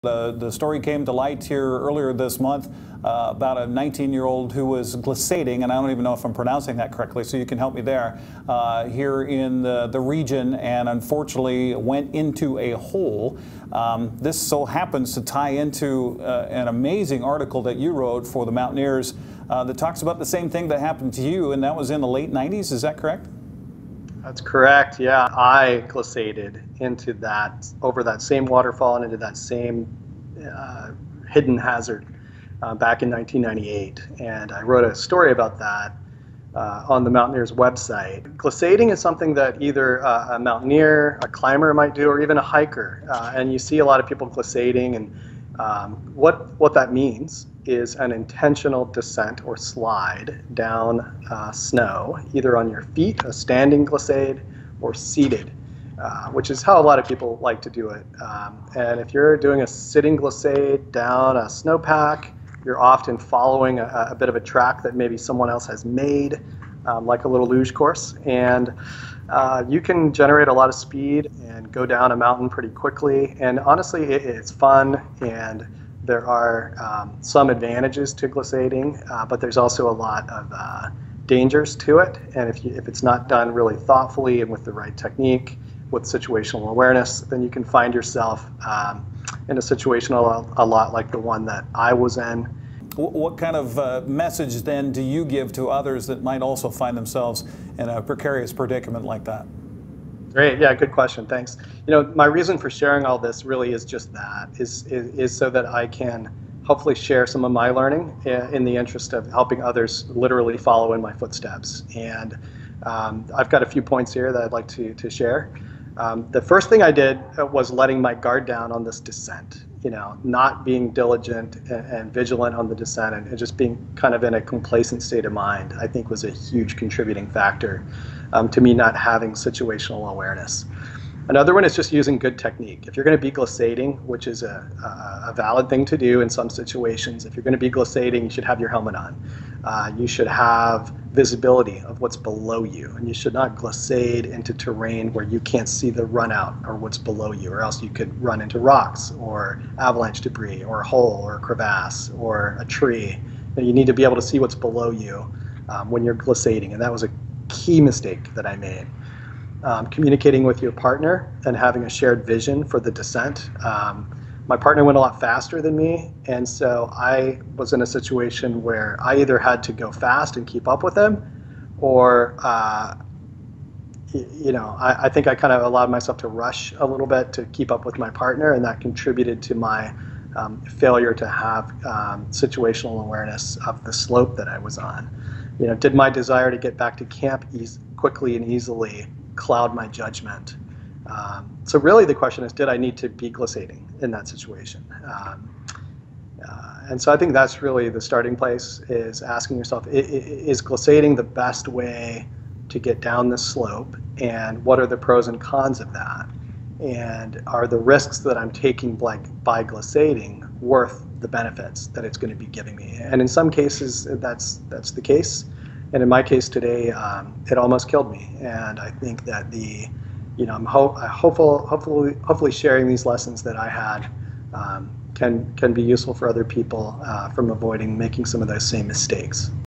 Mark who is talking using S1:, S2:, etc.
S1: The story came to light here earlier this month about a 19-year-old who was glissading, and I don't even know if I'm pronouncing that correctly, so you can help me there, here in the region, and unfortunately went into a hole. This so happens to tie into an amazing article that you wrote for the Mountaineers that talks about the same thing that happened to you, and that was in the late 90s. Is that correct?
S2: That's correct, yeah. I glissaded into that, over that same waterfall and into that same hidden hazard back in 1998. And I wrote a story about that on the Mountaineers website. Glissading is something that either a mountaineer, a climber might do, or even a hiker. And you see a lot of people glissading, and what that means is an intentional descent or slide down snow, either on your feet, a standing glissade, or seated, which is how a lot of people like to do it. And if you're doing a sitting glissade down a snowpack, you're often following a bit of a track that maybe someone else has made, like a little luge course. And you can generate a lot of speed and go down a mountain pretty quickly. And honestly, it's fun, and there are some advantages to glissading, but there's also a lot of dangers to it. And if it's not done really thoughtfully and with the right technique, with situational awareness, then you can find yourself in a situation a lot like the one that I was in.
S1: What kind of message then do you give to others that might also find themselves in a precarious predicament like that?
S2: Great, yeah, good question, thanks. You know, my reason for sharing all this really is just that, is so that I can hopefully share some of my learning in the interest of helping others literally follow in my footsteps. And I've got a few points here that I'd like to share. The first thing I did was letting my guard down on this descent. You know, not being diligent and vigilant on the descent, and just being kind of in a complacent state of mind, I think was a huge contributing factor to me not having situational awareness. Another one is just using good technique. If you're going to be glissading, which is a valid thing to do in some situations, if you're going to be glissading, you should have your helmet on. You should have visibility of what's below you, and you should not glissade into terrain where you can't see the run out or what's below you, or else you could run into rocks or avalanche debris or a hole or a crevasse or a tree. You need to be able to see what's below you when you're glissading, and that was a key mistake that I made. Communicating with your partner and having a shared vision for the descent. My partner went a lot faster than me, and so I was in a situation where I either had to go fast and keep up with him, or you know, I think I kind of allowed myself to rush a little bit to keep up with my partner, and that contributed to my failure to have situational awareness of the slope that I was on. You know, did my desire to get back to camp quickly and easily cloud my judgment? So really the question is, did I need to be glissading in that situation? And so I think that's really the starting place, is asking yourself, is glissading the best way to get down this slope, and what are the pros and cons of that? And are the risks that I'm taking by glissading worth the benefits that it's going to be giving me? And in some cases that's the case. And in my case today, it almost killed me. And I think that I'm hopefully sharing these lessons that I had can be useful for other people from avoiding making some of those same mistakes.